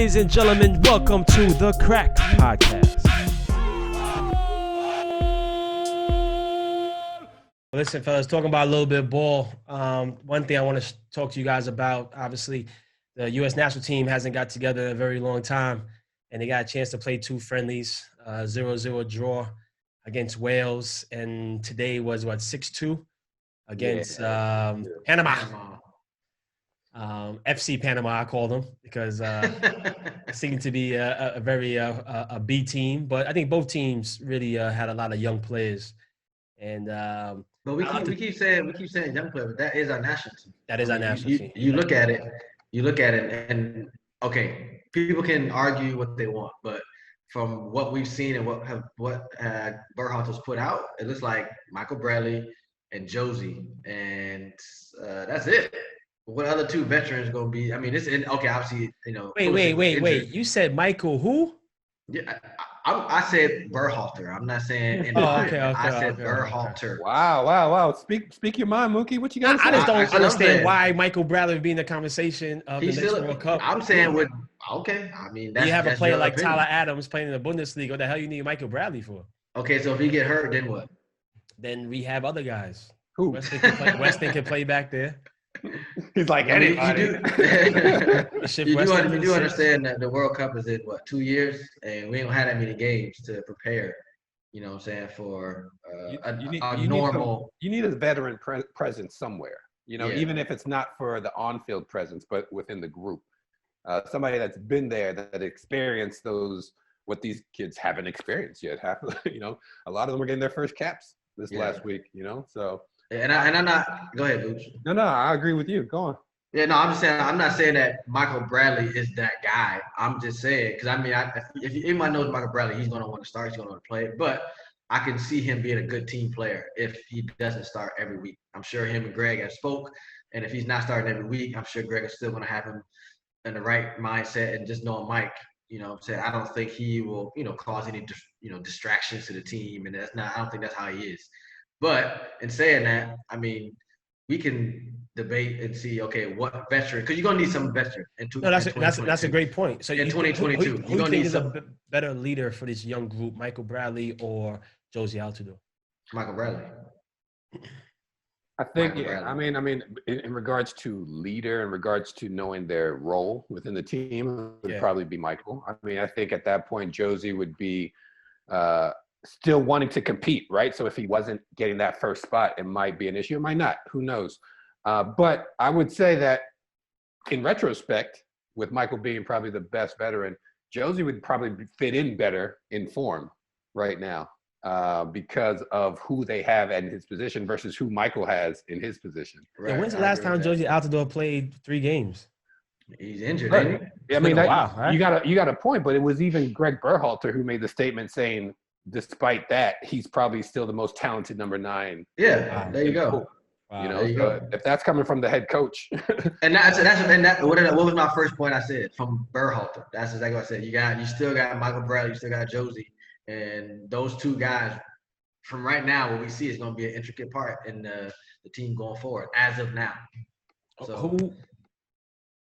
Ladies and gentlemen, welcome to the Crack Podcast. Listen, fellas, talking about a little bit of ball. One thing I want to talk to you guys about, obviously, the U.S. national team hasn't got together in a very long time, and they got a chance to play two friendlies, 0-0 draw against Wales, and today was, 6-2 against Panama. FC Panama, I call them, because it seemed to be a very a B team. But I think both teams really had a lot of young players. And but we keep saying young player, but that is our national team. That is our national team. You look at it, and okay, people can argue what they want, but from what we've seen and what Berhalter's put out, it looks like Michael Bradley and Josie, and that's it. What other two veterans gonna be? I mean, okay. Obviously, you know. Wait. You said Michael who? Yeah, I said Berhalter. I'm not saying. Okay. I said Berhalter. Okay. Wow. Speak your mind, Mookie. What you got to say? I just don't understand why Michael Bradley would be in the conversation of the next World Cup. I'm saying okay. I mean, you have a player like Tyler Adams playing in the Bundesliga. What the hell you need Michael Bradley for? Okay, so if he get hurt, then what? Then we have other guys. Who? Weston can play back there. He's like anybody. You do understand that the World Cup is in 2 years, and we don't have that many games to prepare. You know what I'm saying, for normal. You need a veteran presence somewhere. You know, even if it's not for the on-field presence, but within the group, somebody that's been there, that experienced what these kids haven't experienced yet. You know, a lot of them are getting their first caps this last week. You know, so. And I'm not. Go ahead, Booch. No, I agree with you. Go on. Yeah, no, I'm not saying that Michael Bradley is that guy. I'm just saying, because I mean, if anybody knows Michael Bradley, he's going to want to start. He's going to want to play. But I can see him being a good team player if he doesn't start every week. I'm sure him and Greg have spoke, and if he's not starting every week, I'm sure Greg is still going to have him in the right mindset. And just knowing Mike, you know, saying I don't think he will, cause any, distractions to the team, and I don't think that's how he is. But in saying that, I mean, we can debate and see, okay, what veteran? Because you're gonna need some veteran in that's a great point. So in 2022, who do you think is a better leader for this young group, Michael Bradley or Josie Altidore? Michael Bradley. I think. I mean, in regards to leader, in regards to knowing their role within the team, it would probably be Michael. I mean, I think at that point, Josie would be. Still wanting to compete, right? So if he wasn't getting that first spot, it might be an issue. It might not. Who knows? But I would say that in retrospect, with Michael being probably the best veteran, Josie would probably fit in better in form right now because of who they have in his position versus who Michael has in his position. Right. Yeah, when's the last time Josie Altidore played 3 games? He's injured, right. Ain't he? I mean, right? you got a point, but it was even Greg Berhalter who made the statement saying, despite that, he's probably still the most talented number 9. Yeah, there you go. Wow. You know, if that's coming from the head coach. and what was my first point I said from Berhalter? That's exactly what I said. You still got Michael Bradley, you still got Josie, and those two guys from right now, what we see is going to be an intricate part in the team going forward as of now. So who?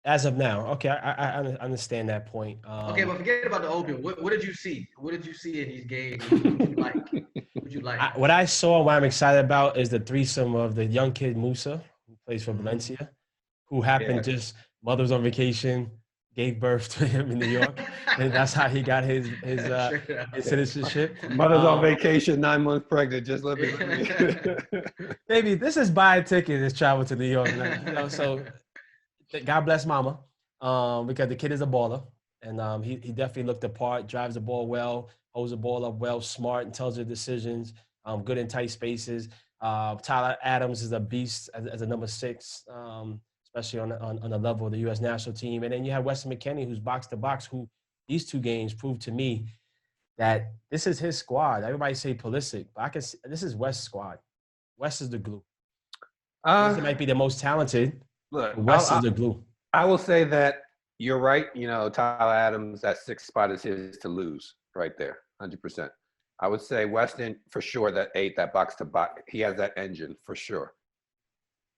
As of now, okay, I understand that point. Okay, but forget about the open. What did you see? What did you see in these games? What you like? What I saw, what I'm excited about, is the threesome of the young kid Musa, who plays for Valencia, who happened just mother was on vacation, gave birth to him in New York, and that's how he got his citizenship. Mother's on vacation, 9 months pregnant. Just let me. Baby, this is buy a ticket. Is travel to New York. So. God bless mama, because the kid is a baller, and he definitely looked the part, drives the ball well, holds the ball up well, smart, intelligent decisions, good in tight spaces. Tyler Adams is a beast as a number 6, especially on the level of the U.S. national team. And then you have Weston McKennie, who's box to box, who these 2 games proved to me that this is his squad. Everybody say Pulisic, but this is West's squad. West is the glue. He might be the most talented. Look, West is the glue. I will say that you're right. You know, Tyler Adams, that 6th spot is his to lose right there, 100%. I would say Weston, for sure, that 8, that box to box, he has that engine for sure.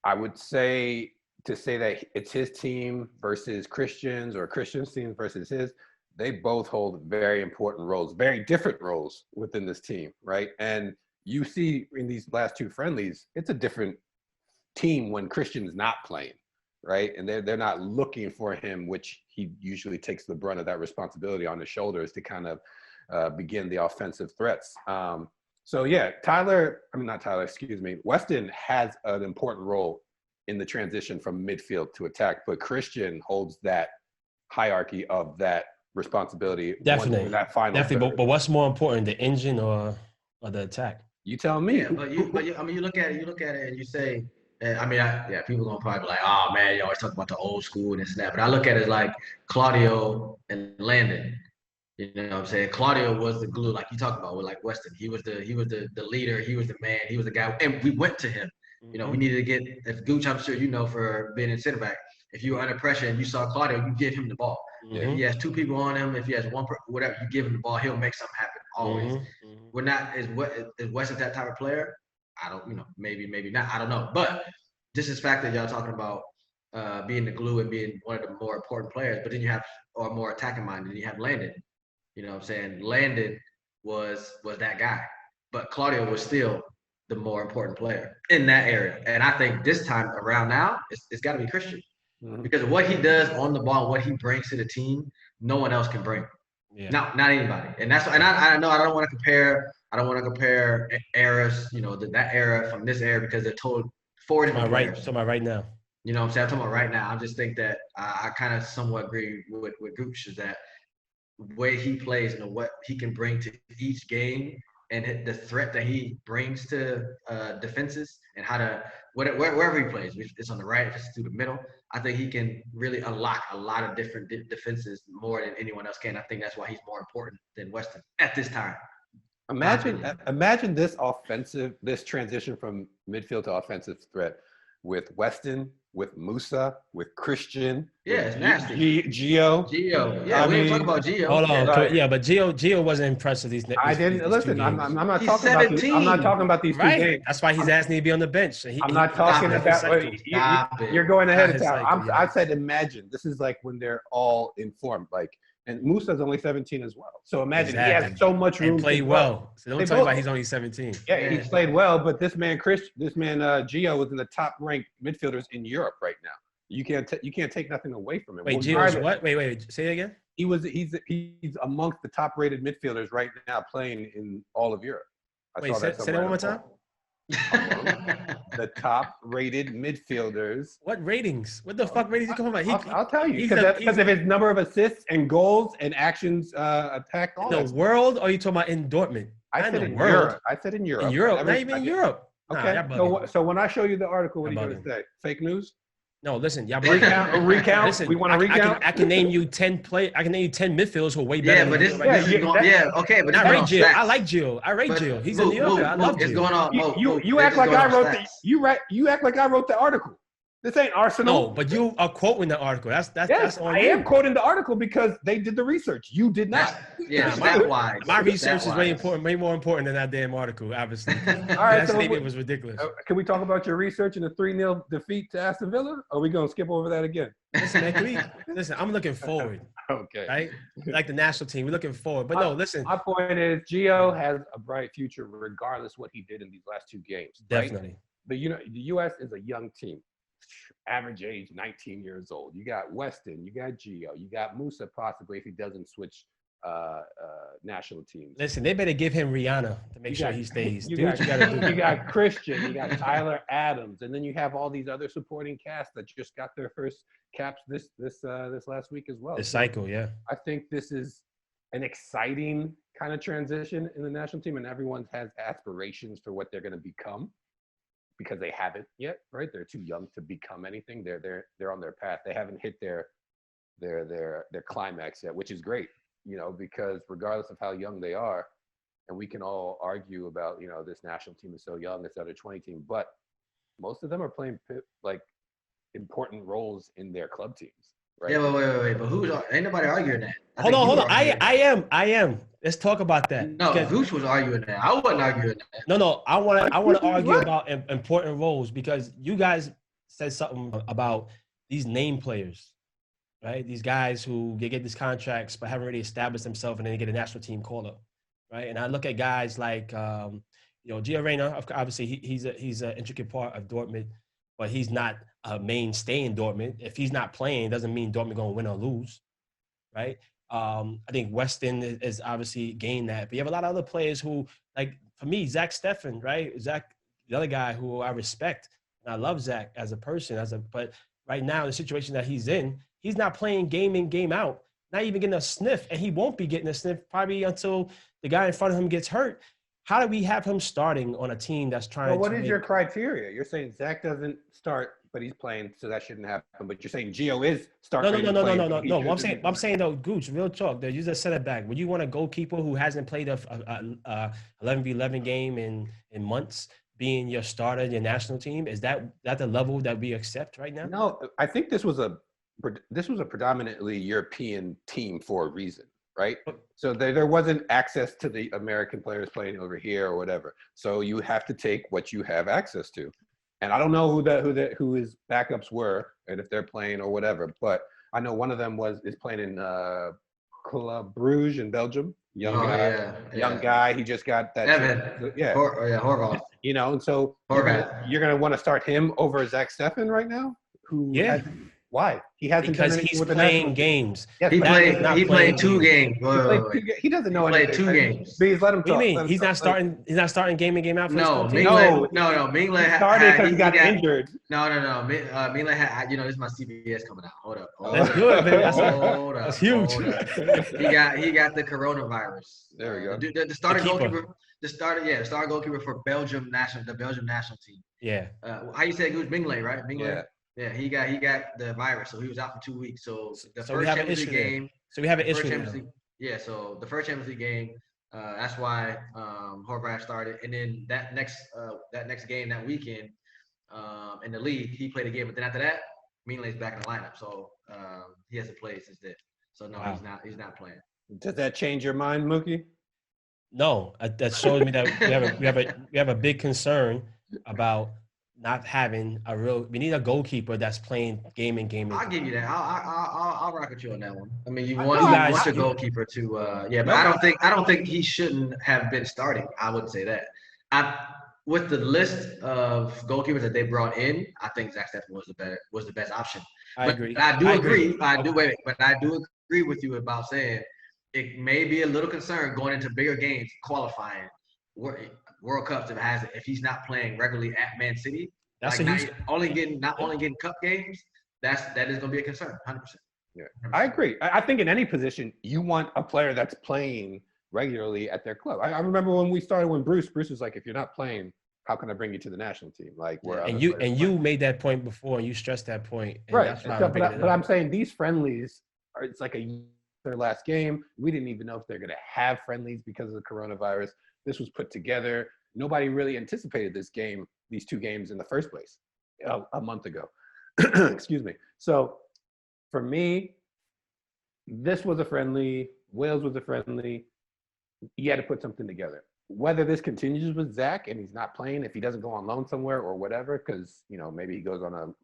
I would say to say that it's his team versus Christian's or Christian's team versus his, they both hold very important roles, very different roles within this team, right? And you see in these last two friendlies, it's a different team when Christian's not playing, right? And they're not looking for him, which he usually takes the brunt of that responsibility on his shoulders to kind of begin the offensive threats. So yeah, Weston has an important role in the transition from midfield to attack, but Christian holds that hierarchy of that responsibility. Definitely. That final definitely. But what's more important, the engine or the attack? You tell me. Yeah, but you look at it, and you say, people gonna probably be like, oh man, you always talk about the old school and this and that. But I look at it like Claudio and Landon. You know what I'm saying? Claudio was the glue, like you talked about with like Weston. He was the leader. He was the man. He was the guy, and we went to him. You know, we needed to get, if Gooch, I'm sure you know, for being in center back, if you were under pressure and you saw Claudio, you give him the ball. If he has two people on him, if he has one, whatever, you give him the ball, he'll make something happen always. We're not, is Weston that type of player? I don't, maybe not, I don't know. But just this fact that y'all talking about being the glue and being one of the more important players, but then you have, or more attacking minded, and you have Landon. You know what I'm saying? Landon was that guy, but Claudio was still the more important player in that area. And I think this time around now, it's got to be Christian. Because of what he does on the ball, what he brings to the team, no one else can bring. Yeah. Not anybody. And that's, and I know I don't want to compare eras, that era from this era, because they're told four different players. Talking about right now. You know what I'm saying? I'm talking about right now. I just think that I kind of somewhat agree with Gooch, is that the way he plays and what he can bring to each game, and the threat that he brings to defenses, and how to wherever he plays, if it's on the right, if it's through the middle, I think he can really unlock a lot of different defenses more than anyone else can. I think that's why he's more important than Weston at this time. Imagine this transition from midfield to offensive threat with Weston, with Musa, with Christian. Yeah, it's nasty. Gio. Yeah, we didn't talk about Gio. Hold on. Right. Yeah, but Gio wasn't impressed with these. I didn't listen. I'm not talking about. I'm not talking about these two games. That's why he's asking to be on the bench. I'm not talking about. You're going ahead of time. I said imagine. This is like when they're all informed. Like, and Musa's only 17 as well. So imagine he has so much room. And played well. So don't talk about he's only 17. Yeah, he's played well, but this man Gio was in the top ranked midfielders in Europe right now. You can't take nothing away from him. Wait, Gio's what? Wait. Say it again. He's amongst the top rated midfielders right now, playing in all of Europe. Say that one more time. The top rated midfielders. What ratings? What the fuck ratings you come about? I'll tell you, because of his number of assists and goals and actions attacked. In the world, or are you talking about in Dortmund? I said in Europe. In Europe. Not even in Europe. Okay. So when I show you the article, what are you going to say? Fake news? No, listen, y'all recount. Listen, we want to recount. I can name you 10 midfielders who are way better. Okay, but I rate Gio. I like Gio. I rate Gio. He's in New York. I love Gio. It's going on. You act like I wrote you act like I wrote the article. This ain't Arsenal. No, but you are quoting the article. That's on I am quoting the article because they did the research. You did not. My research is way more important than that damn article, obviously. All right, that statement was ridiculous. Can we talk about your research in the 3-0 defeat to Aston Villa? Or are we going to skip over that again? Listen, man, I'm looking forward. Okay. Right? Like the national team, we're looking forward. But no, listen. My point is Gio has a bright future regardless what he did in these last two games. Definitely. But the U.S. is a young team. Average age 19 years old. You got Weston, you got Gio, you got Musa possibly if he doesn't switch national teams. Listen, they better give him Rihanna to make sure he stays. You got Christian, you got Tyler Adams, and then you have all these other supporting cast that just got their first caps this last week as well. The cycle, yeah. I think this is an exciting kind of transition in the national team, and everyone has aspirations for what they're going to become. Because they haven't yet, right? They're too young to become anything. They're on their path. They haven't hit their climax yet, which is great, because regardless of how young they are, and we can all argue about, this national team is so young, this other 20 team, but most of them are playing like important roles in their club teams, right? Yeah, wait, but ain't nobody arguing that. Hold on. I am. Let's talk about that. No, Gooch was arguing that. I wasn't arguing that. No. I want to argue about important roles because you guys says something about these name players, right? These guys who get these contracts but haven't really established themselves, and then they get a national team call up, right? And I look at guys like, Gio Reyna. Obviously, he's an intricate part of Dortmund, but he's not a mainstay in Dortmund. If he's not playing, it doesn't mean Dortmund going to win or lose, right? I think Weston is obviously gained that. But you have a lot of other players who, like, for me, Zach Steffen, right? Zach, the other guy who I respect, and I love Zach as a person, but right now, the situation that he's in, he's not playing game in, game out, not even getting a sniff, and he won't be getting a sniff probably until the guy in front of him gets hurt. How do we have him starting on a team that's trying to? Well, what is your criteria? You're saying Zach doesn't start, but he's playing, so that shouldn't happen. But you're saying Gio is starting. No. Well, I'm saying though, Gooch, real talk. They're using a center back. Would you want a goalkeeper who hasn't played a 11v11 game in months being your starter in your national team? Is that the level that we accept right now? No, I think this was a predominantly European team for a reason. Right? So there wasn't access to the American players playing over here or whatever. So you have to take what you have access to. And I don't know who his backups were and if they're playing or whatever, but I know one of them is playing in Club Bruges in Belgium. Young guy. He just got that. Evan. Horvath. You know, and so you're going to want to start him over Zach Steffen right now? Why? He hasn't because he's playing games. Yes, he played 2 games. He doesn't know anything. He played 2 games. Please let him talk. What do you mean? He's not starting game in, game out for his team? No. Mingle started because he got injured. No. Mingle had, this is my CBS coming out. Hold up. That's good, man. That's huge. He got the coronavirus. There we go. The starting goalkeeper. The starting goalkeeper for the Belgium national team. Yeah. How you say Goose Mingle, right? Mingle. Yeah. Yeah, he got the virus, so he was out for 2 weeks. So the first Champions League game. So we have an issue. Yeah, so the first Champions League game, that's why Horvath started, and then that next game that weekend in the league, he played a game. But then after that, Mingle's back in the lineup, so he hasn't played since then. So no, he's not playing. Does that change your mind, Mookie? No, that shows me that we have a big concern about not having we need a goalkeeper that's playing game in, game out. I'll give you that. I'll rock with you on that one. I mean, you want your goalkeeper to, but I don't think he shouldn't have been starting. I would say that. With the list of goalkeepers that they brought in, I think Zach Steffen was the best option. I agree. But I do agree. I do agree with you about saying it may be a little concern going into bigger games, qualifying. World Cups if he's not playing regularly at Man City, that's not only getting cup games, that is going to be a concern, 100%. Yeah, 100%. I agree. I think in any position you want a player that's playing regularly at their club. I remember when we started when Bruce was like, if you're not playing, how can I bring you to the national team? Like you made that point before, and you stressed that point. Right. But I'm saying these friendlies it's like their last game. We didn't even know if they're going to have friendlies because of the coronavirus. This was put together. Nobody really anticipated these 2 games in the first place a month ago. Excuse me. So for me, this was a friendly. Wales was a friendly. You had to put something together. Whether this continues with Zach and he's not playing, if he doesn't go on loan somewhere or whatever, because maybe he goes on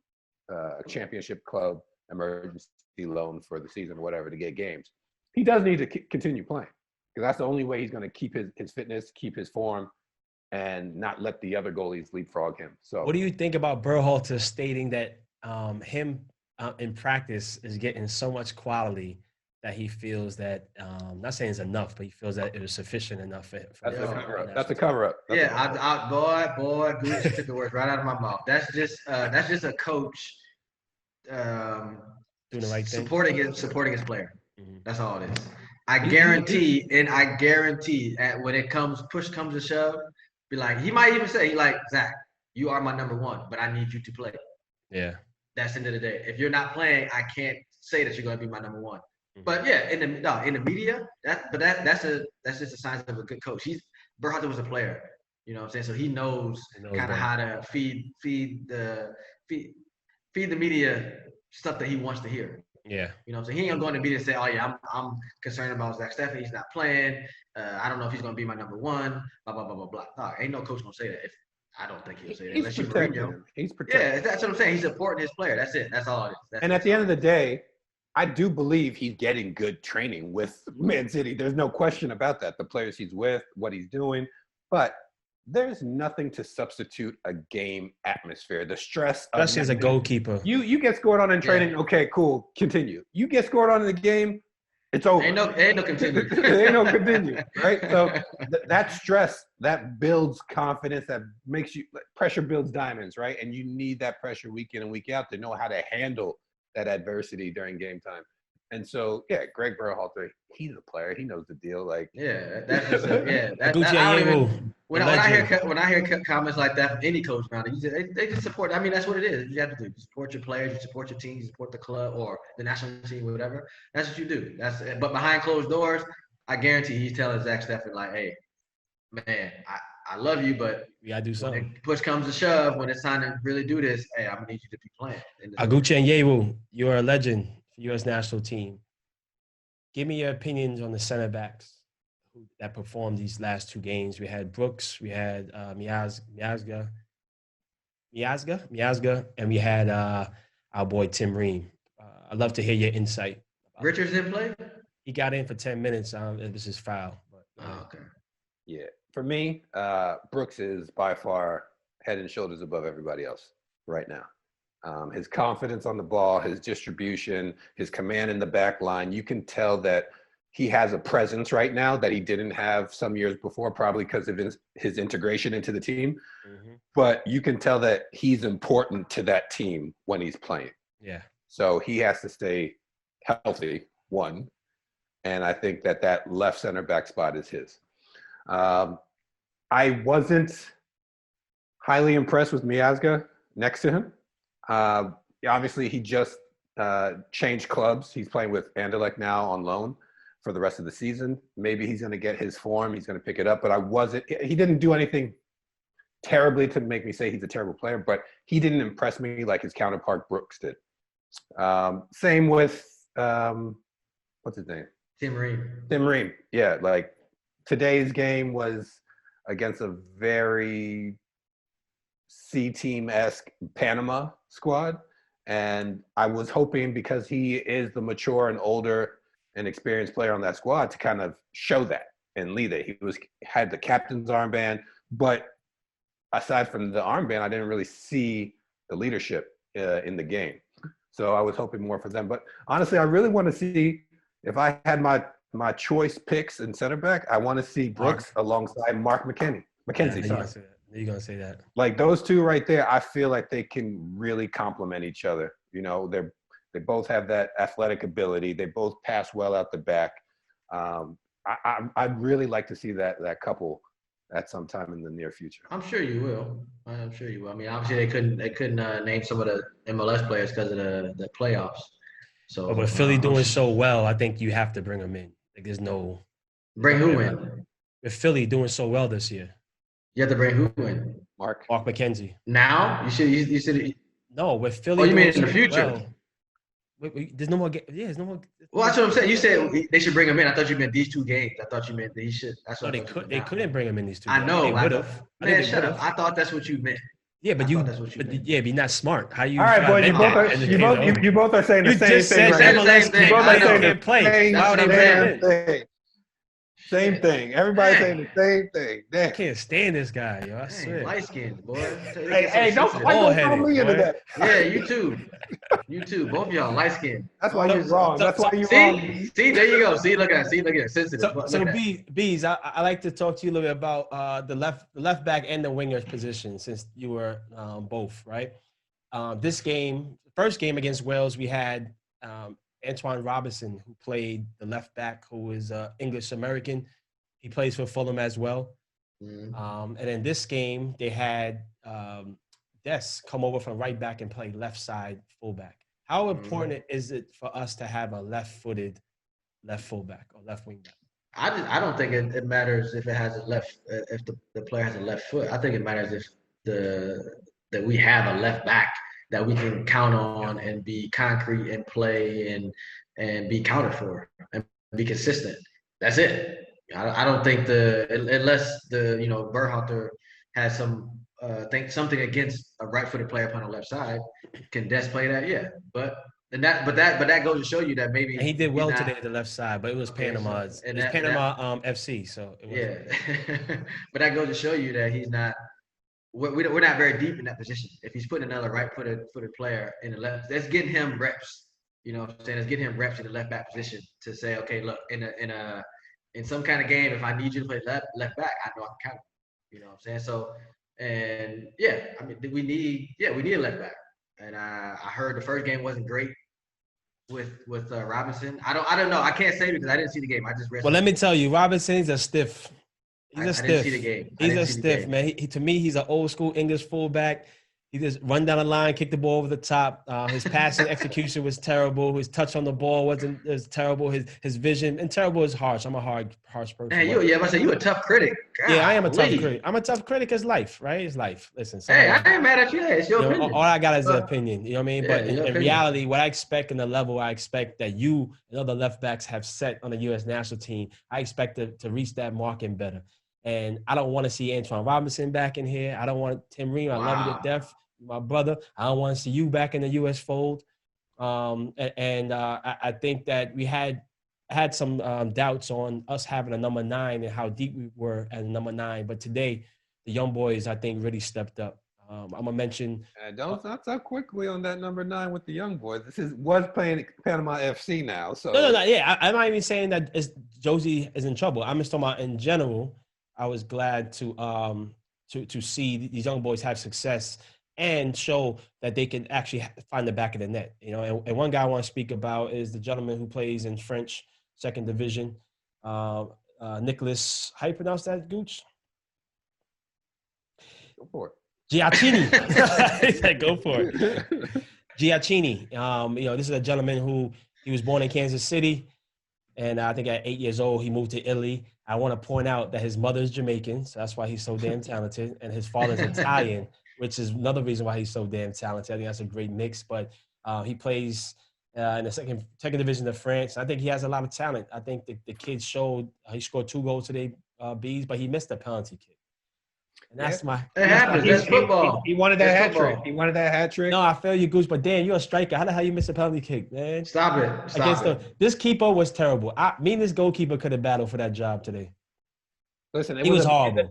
a championship club emergency loan for the season or whatever to get games, he does need to continue playing. Because that's the only way he's going to keep his fitness, keep his form, and not let the other goalies leapfrog him. So, what do you think about Berhalter stating that him in practice is getting so much quality that he feels that not saying it's enough, but he feels that it was sufficient enough for That's a cover-up. Boy, Goose took the words right out of my mouth. That's just a coach doing the right thing, supporting his player. Mm-hmm. That's all it is. I guarantee that when push comes to shove, be like, he might even say, Zach, you are my number 1, but I need you to play. Yeah. That's the end of the day. If you're not playing, I can't say that you're going to be my number 1. Mm-hmm. But yeah, in the media, that's just a sign of a good coach. Berhalter was a player, you know what I'm saying? So he knows kind of how to feed the media stuff that he wants to hear. Yeah. You know what I'm saying? He ain't going to be to say, oh, yeah, I'm concerned about Zach Steffen. He's not playing. I don't know if he's going to be my number 1, blah, blah, blah, blah, blah. No, ain't no coach going to say that. I don't think he'll say that He's unless you protecting Mourinho. him. He's protecting. Yeah, that's what I'm saying. He's supporting his player. That's it. That's all it is. And at the end of the day, I do believe he's getting good training with Man City. There's no question about that. The players he's with, what he's doing. But there's nothing to substitute a game atmosphere. The stress. Especially as a goalkeeper. You get scored on in training. Yeah. Okay, cool. Continue. You get scored on in the game. It's over. Ain't no continue. Ain't no continue, right? So that stress, that builds confidence, that makes you – pressure builds diamonds, right? And you need that pressure week in and week out to know how to handle that adversity during game time. And so, yeah, Greg Berhalter, he's a player. He knows the deal. Like, that's just Oguchi, when I hear comments like that from any coach around it, they just support. I mean, that's what it is. You have to do. You support your players, you support your team, you support the club or the national team, or whatever. That's what you do. But behind closed doors, I guarantee he's telling Zach Steffen like, "Hey, man, I love you, but we gotta do something. When push comes to shove, when it's time to really do this, hey, I'm gonna need you to be playing." Oguchi Onyewu, you're a legend for U.S. national team. Give me your opinions on the center backs that performed these last two games. We had Brooks, we had Miazga, and we had our boy Tim Ream. I'd love to hear your insight. Richards didn't play? He got in for 10 minutes. It was his foul. But, okay. Yeah. For me, Brooks is by far head and shoulders above everybody else right now. His confidence on the ball, his distribution, his command in the back line, you can tell that he has a presence right now that he didn't have some years before, probably because of his integration into the team. Mm-hmm. But you can tell that he's important to that team when he's playing. Yeah. So he has to stay healthy, one. And I think that left center back spot is his. I wasn't highly impressed with Miazga next to him. Obviously, he just changed clubs. He's playing with Anderlecht now on loan for the rest of the season. Maybe he's going to get his form. He's going to pick it up. But he didn't do anything terribly to make me say he's a terrible player, but he didn't impress me like his counterpart Brooks did. Same with, what's his name? Tim Ream. Yeah, like today's game was against a very C-team-esque Panama squad. And I was hoping, because he is the mature and older and experienced player on that squad, to kind of show that and lead it. He had the captain's armband, but aside from the armband, I didn't really see the leadership in the game. So I was hoping more for them. But honestly, I really want to see, if I had my choice picks in center back, I want to see Brooks alongside Mark McKenzie. Sorry. You're going to say that. Like those two right there, I feel like they can really complement each other. You know, they both have that athletic ability. They both pass well out the back. I'd really like to see that couple at some time in the near future. I'm sure you will. I mean, obviously they couldn't name some of the MLS players because of the playoffs. So, but Philly doing so well, I think you have to bring them in. Like, there's no bring who in. With Philly doing so well this year, you have to bring who in? Mark McKenzie. Now you should. No, with Philly. Oh, you mean in the future? Well, there's no more. There's no more. Well, that's what I'm saying. You said they should bring him in. I thought you meant these two games. I thought you meant that he should. That's what they couldn't bring him in these two. I know. They would have. Man, shut up. I thought that's what you meant. Yeah, but you're not smart. How you? All right, boy. You both are saying the same thing. You both are saying the same thing. Same thing. Everybody's saying the same thing. Damn. I can't stand this guy, yo. I swear. Light skinned, boy. Hey, don't throw me into that. Yeah, you too. You too. Both of y'all light skinned. That's why you're wrong. That's why you're wrong. See, there you go. See, look at it. Sensitive. So Bees, I like to talk to you a little bit about the left back and the winger position, since you were both, right? This game, first game against Wales, we had Antoine Robinson, who played the left back, who is English American. He plays for Fulham as well. Mm-hmm. And in this game, they had Des come over from right back and play left side fullback. How important is it for us to have a left-footed left fullback or left wing back? I don't think it matters if it has a left, if the player has a left foot. I think it matters if that we have a left back that we can count on and be concrete and play and be counted for and be consistent. That's it. I don't think unless Berhalter has some think something against a right-footed player upon the left side. Can Des play that? Yeah, but that goes to show you that maybe And he did he's well not. today at the left side, but it was Okay, so Panama. It was Panama FC, so it was. Yeah, but that goes to show you that he's not. We're not very deep in that position. If he's putting another right-footed player in the left, that's getting him reps. You know what I'm saying? It's getting him reps in the left back position to say, okay, look, in some kind of game, if I need you to play left back, I know I can count. You know what I'm saying? So, and yeah, I mean, we need a left back. And I heard the first game wasn't great with Robinson. I don't know. I can't say because I didn't see the game. I just read. Well, let me tell you, Robinson's a stiff. He's a stiff. I didn't see the game. He's a stiff, man. To me, he's an old school English fullback. He just run down the line, kick the ball over the top. His passing execution was terrible. His touch on the ball was terrible. His vision, and terrible is harsh. I'm a harsh person. Man, I say you a tough critic. God, yeah, I am a tough critic. I'm a tough critic. It's life, right? It's life. Listen. Hey, I ain't mad at you. It's your opinion. All I got is an opinion. You know what I mean? Yeah, but in reality, what I expect and the level I expect that you and other left backs have set on the U.S. national team, I expect to reach that mark and better. And I don't want to see Antoine Robinson back in here. I don't want Tim Ream. I love you to death, my brother. I don't want to see you back in the U.S. fold. I think that we had some doubts on us having a number 9 and how deep we were at number 9. But today, the young boys, I think, really stepped up. I'm gonna mention. Don't talk quickly on that number 9 with the young boys. Was playing Panama FC now. So No. Yeah, I'm not even saying that Josie is in trouble. I'm just talking about in general. I was glad to see these young boys have success and show that they can actually find the back of the net. You know, and one guy I want to speak about is the gentleman who plays in French second division, Nicholas. How you pronounce that, Gooch? Go for it. Giacchini. He said, "Go for it." Giacchini. This is a gentleman who he was born in Kansas City, and I think at 8 years old he moved to Italy. I want to point out that his mother's Jamaican, so that's why he's so damn talented, and his father's Italian, which is another reason why he's so damn talented. I think that's a great mix. But he plays in the second division of France. I think he has a lot of talent. I think the kid showed he scored 2 goals today, Bees, but he missed a penalty kick. And that's It happens. That's football. He wanted that hat trick. He wanted that hat trick. No, I feel you, Goose. But Dan, you're a striker. How the hell you miss a penalty kick, man? Stop it. This keeper was terrible. Me and this goalkeeper could have battled for that job today. Listen, he was horrible.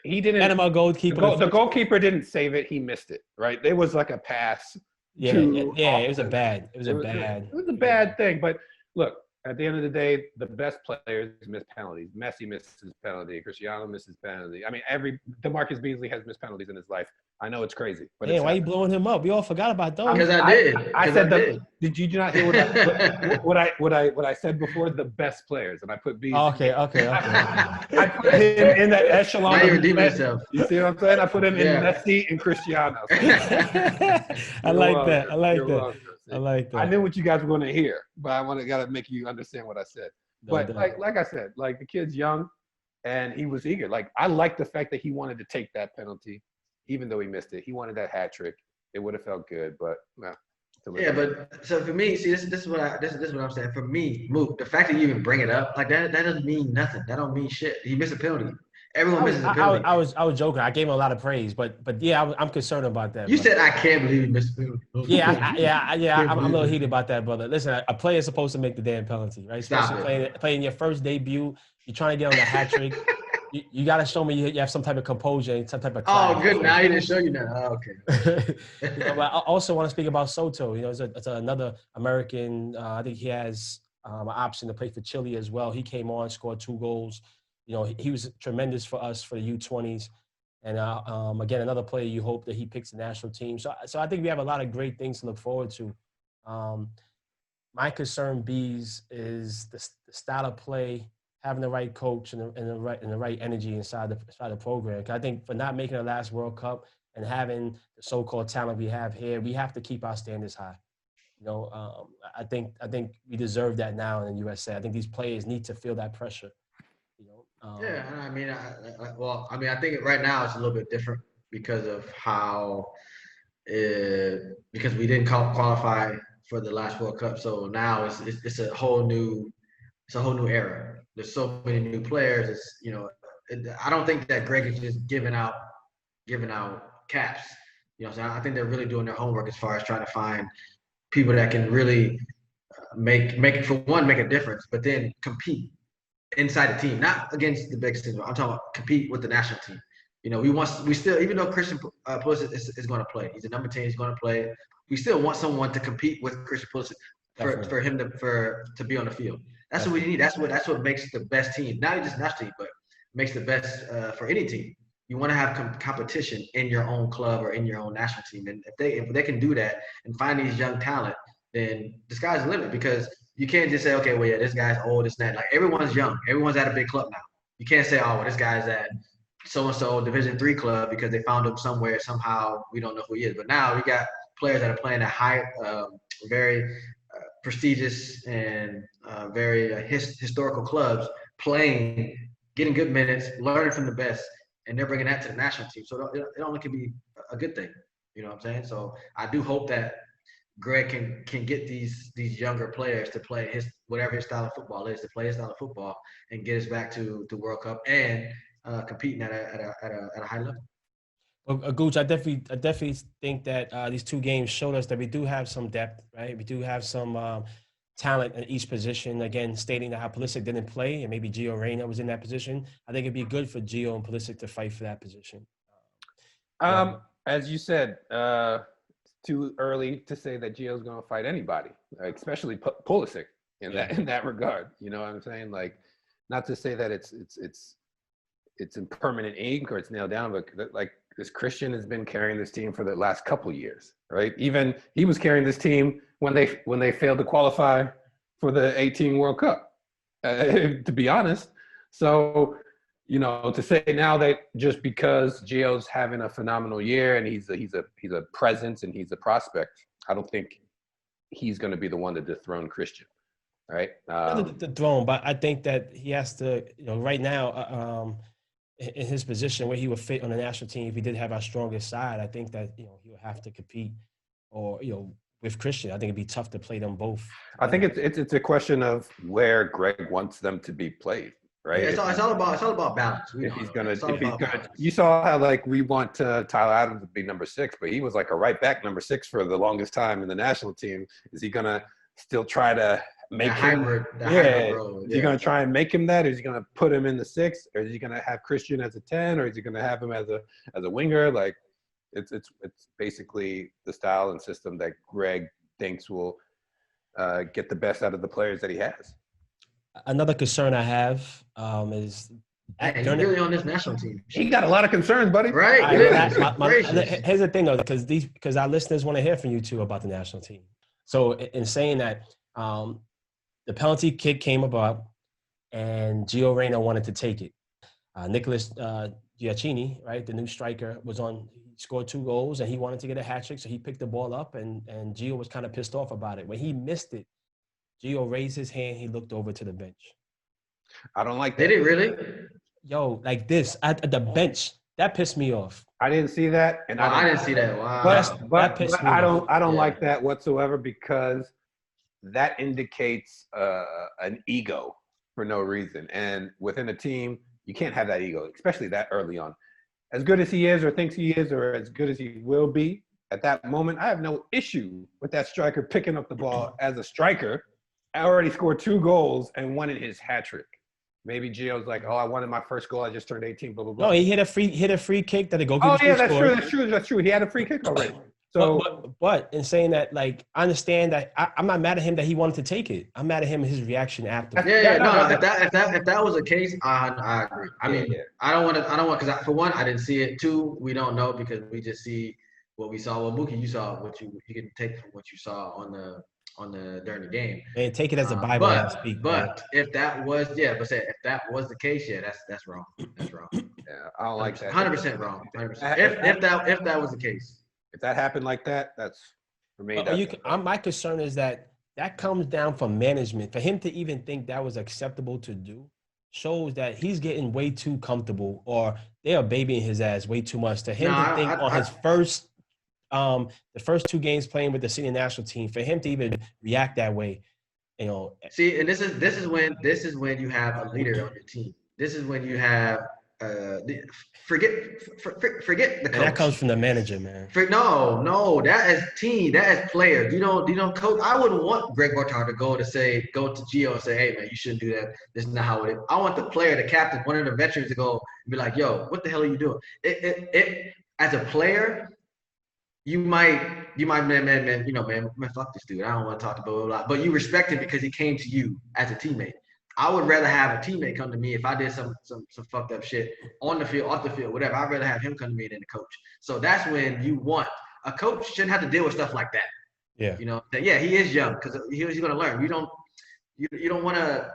He didn't. Panama goalkeeper. The goalkeeper didn't save it. He missed it. Right. There was like a pass. Yeah. It was a bad. It was a bad thing. But look, at the end of the day, the best players miss penalties. Messi misses penalty. Cristiano misses penalty. I mean, Damarcus Beasley has missed penalties in his life. I know it's crazy, but why are you blowing him up? We all forgot about those. Because I did. I said did you not hear what I said before? The best players, and I put Beasley. Okay. I put him in that echelon. Now you redeem yourself. You see what I'm saying? I put him in Messi and Cristiano. I like that. I knew what you guys were going to hear, but I got to make you understand what I said. But like I said, like the kid's young, and he was eager. Like I like the fact that he wanted to take that penalty. Even though he missed it, he wanted that hat trick. It would have felt good, but no. Yeah, but so for me, see, this is what I'm saying. For me, Mook, the fact that you even bring it up, like that doesn't mean nothing. That don't mean shit. He missed a penalty. Everyone misses a penalty. I was joking. I gave him a lot of praise, but yeah, I'm concerned about that. You said I can't believe he missed a penalty. Yeah, I'm a little heated about that, brother. Listen, a player is supposed to make the damn penalty, right? Especially playing your first debut. You're trying to get on the hat trick. You got to show me you have some type of composure and some type of class. Oh, good. Now he didn't show you that. Oh, okay. But I also want to speak about Soto. It's another American. I think he has an option to play for Chile as well. He came on, scored 2 goals. He was tremendous for us for the U20s. And again, another player you hope that he picks the national team. So I think we have a lot of great things to look forward to. My concern, Bees, is the style of play, having the right coach and the right energy inside the program. I think for not making the last World Cup and having the so-called talent we have here, we have to keep our standards high. I think we deserve that now in the USA. I think these players need to feel that pressure. I think right now it's a little bit different because of how because we didn't qualify for the last World Cup. So now it's a whole new era. There's so many new players. I don't think that Greg is just giving out caps. You know, so I think they're really doing their homework as far as trying to find people that can really make it, for one, make a difference, but then compete inside the team, not against the biggest team. I'm talking about compete with the national team. You know, we still, even though Christian Pulisic is going to play, he's a number 10, he's going to play. We still want someone to compete with Christian Pulisic for him to be on the field. That's what we need. That's what makes the best team, not just national team, but makes the best for any team. You want to have competition in your own club or in your own national team, and if they can do that and find these young talent, then the sky's the limit. Because you can't just say, okay, well, yeah, this guy's old, this and that. Like, everyone's young, everyone's at a big club now. You can't say, oh, well, this guy's at so-and-so Division III club because they found him somewhere somehow. We don't know who he is. But now we got players that are playing at high, very prestigious and very historical clubs, playing, getting good minutes, learning from the best, and they're bringing that to the national team. So it only can be a good thing. You know what I'm saying? So I do hope that Greg can get these younger players to play whatever his style of football is, to play his style of football and get us back to the World Cup and competing at a high level. Well, Oguchi, I definitely think that these two games showed us that we do have some depth, right? We do have some talent in each position. Again, stating that how Pulisic didn't play and maybe Gio Reyna was in that position. I think it'd be good for Gio and Pulisic to fight for that position. As you said, too early to say that Gio's going to fight anybody, especially Pulisic in that regard. You know what I'm saying? Like, not to say that it's in permanent ink or it's nailed down, but like, this Christian has been carrying this team for the last couple of years, right? Even he was carrying this team when they failed to qualify for the 18 World Cup, to be honest. So, you know, to say now that just because Gio's having a phenomenal year and he's a presence and he's a prospect, I don't think he's going to be the one to dethrone Christian, right? The throne, but I think that he has to, you know, right now, in his position where he would fit on the national team, if he did have our strongest side, I think that, you know, he would have to compete, or, you know, with Christian. I think it'd be tough to play them both. I think it's a question of where Greg wants them to be played, right? Yeah, it's all about balance. You saw how, like, we want Tyler Adams to be number 6, but he was like a right back number 6 for the longest time in the national team. Is he gonna still try to make hybrid role? Is he going to try and make him that? Or is he going to put him in the 6? Or is he going to have Christian as a 10? Or is he going to have him as a winger? Like, it's basically the style and system that Greg thinks will get the best out of the players that he has. Another concern I have is he's really on this national team. He got a lot of concerns, buddy. Right. Here's the thing, though, because our listeners want to hear from you too about the national team. So in saying that, the penalty kick came about, and Gio Reyna wanted to take it. Nicholas Giacchini, right, the new striker, he scored 2 goals, and he wanted to get a hat trick, so he picked the ball up, and Gio was kind of pissed off about it. When he missed it, Gio raised his hand, he looked over to the bench. I don't like that. Did it really? Yo, like this, at the bench, that pissed me off. I didn't see that, and I didn't see that. Wow. But I don't like that whatsoever, because that indicates an ego for no reason. And within a team, you can't have that ego, especially that early on. As good as he is or thinks he is, or as good as he will be at that moment, I have no issue with that striker picking up the ball as a striker. I already scored 2 goals and wanted his hat trick. Maybe Gio's like, oh, I wanted my first goal. I just turned 18, blah, blah, blah. No, he hit a free kick that the goalkeeper scored. Oh, yeah, that's true. He had a free kick already. So, but in saying that, like, I understand that I'm not mad at him that he wanted to take it. I'm mad at him and his reaction after. If that was the case, I agree. I mean, I don't want because for one, I didn't see it. 2, we don't know because we just see what we saw. Well, Mookie, you saw what you can take from what you saw on the during the game. And take it as a Bible. But if that was if that was the case, that's wrong. That's wrong. Yeah, I don't like that. 100% wrong. 100%. If that was the case. If that happened like that, that's for me. My concern is that comes down from management. For him to even think that was acceptable to do shows that he's getting way too comfortable, or they are babying his ass way too much. To him to think on his first, the first 2 games playing with the senior national team, for him to even react that way, you know. See, and this is when you have a leader on your team. This is when you have forget the coach. And that comes from the manager, man. No, that is team, that is players. You don't coach. I wouldn't want Greg Bartar to go to Gio and say, hey man, you shouldn't do that. This is not how it is. I want the player, the captain, one of the veterans to go and be like, yo, what the hell are you doing? It as a player, you might, man, fuck this dude. I don't want to talk to blah, blah, blah. But you respect him because he came to you as a teammate. I would rather have a teammate come to me if I did some fucked up shit on the field, off the field, whatever. I'd rather have him come to me than the coach. So that's when you want a coach shouldn't have to deal with stuff like that. Yeah. You know, yeah, he is young because he's going to learn. You don't want to,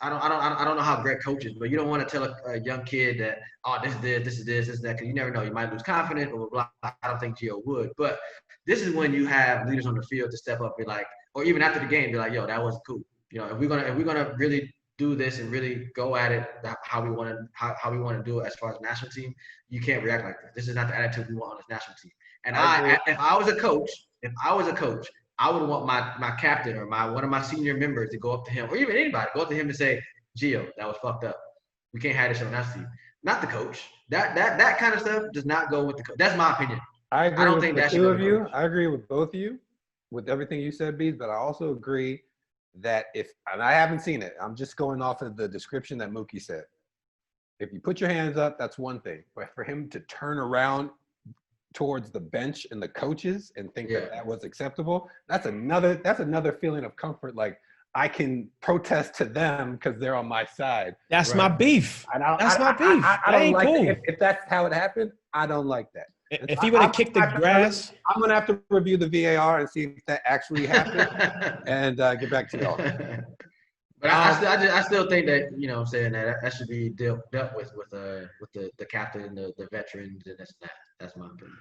I don't know how Greg coaches, but you don't want to tell a young kid that, oh, this is this, that, because you never know. You might lose confidence or blah, blah. I don't think Gio would. But this is when you have leaders on the field to step up and be like, or even after the game, be like, yo, that wasn't cool. If we're gonna really do this and really go at it how we want to do it as far as national team, you can't react like this. This is not the attitude we want on this national team. And if I was a coach, I would want my captain or one of my senior members to go up to him, or even anybody, go up to him and say, Gio, that was fucked up. We can't have this on national team. Not the coach. That kind of stuff does not go with the coach. That's my opinion. I don't think that should go with the coach. I agree with both of you with everything you said, Bees, but I also agree that and I haven't seen it, I'm just going off of the description that Mookie said. If you put your hands up, that's one thing. But for him to turn around towards the bench and the coaches and think that was acceptable, that's another feeling of comfort. Like, I can protest to them because they're on my side. That's my beef. That's my beef. I don't like cool. If that's how it happened, I don't like that. If he would have kicked the grass, I'm gonna have to review the VAR and see if that actually happened, and get back to y'all. But I still think that I'm saying that should be dealt with the captain, the veterans, and that's my opinion.